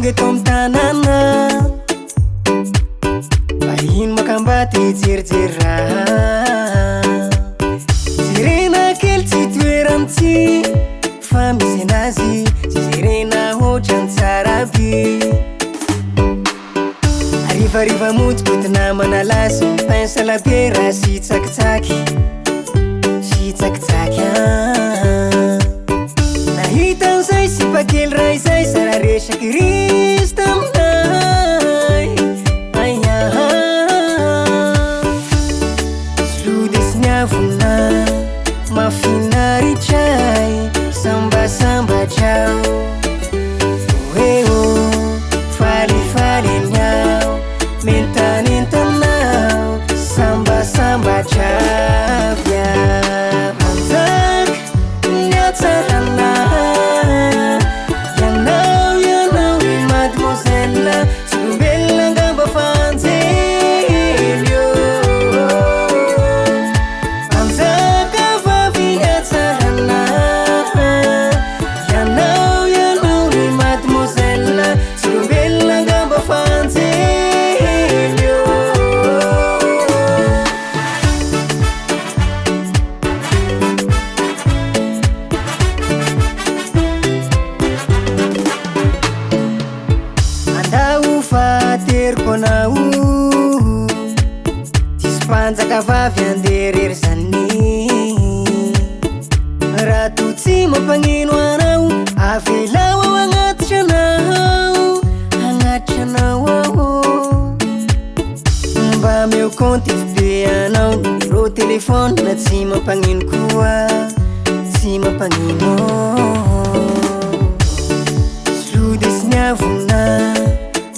tonga eto amin'ny tanàna vahiny makambady jerijery raha jerena kely tsy toerany tsy fa misy anazy tsy jerena ohatrany tsara be arivariva motipotina manalazy mipainsalabera sy tsakitsaky nahitan'izay sy pakely raha izay sara resaky rista aminay aya slodesiniavona mafinaritray sambasambatrao oeo falifaleniao mentanentanao sambasambatrabia manjaka niatsarana yanao i mademoiselle solombelona ngamba fanjelyo manjaka vavy niatsarana yanao i mademoiselle solombelona ngamba fanjelyo andao fateriko anao tsisy mpanjaka vavy anderery zany raha to tsy mampagnino anao avelao ao agnatitra anao ao mba meo compte be anao numéro telefone na tsy mampagnino koa tsy mampagnino slodesiniavona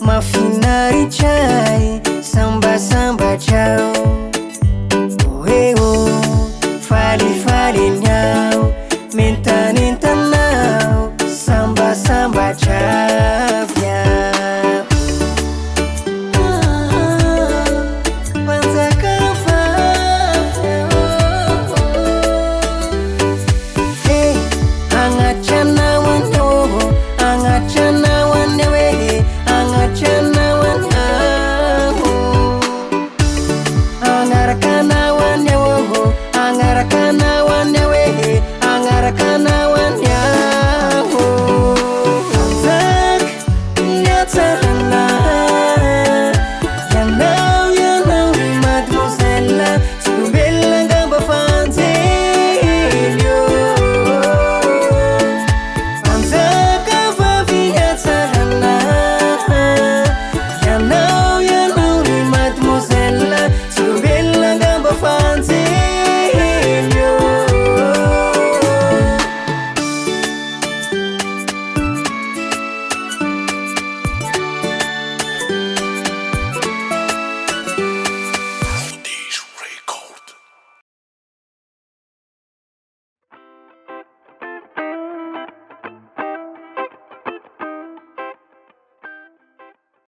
mafinaritray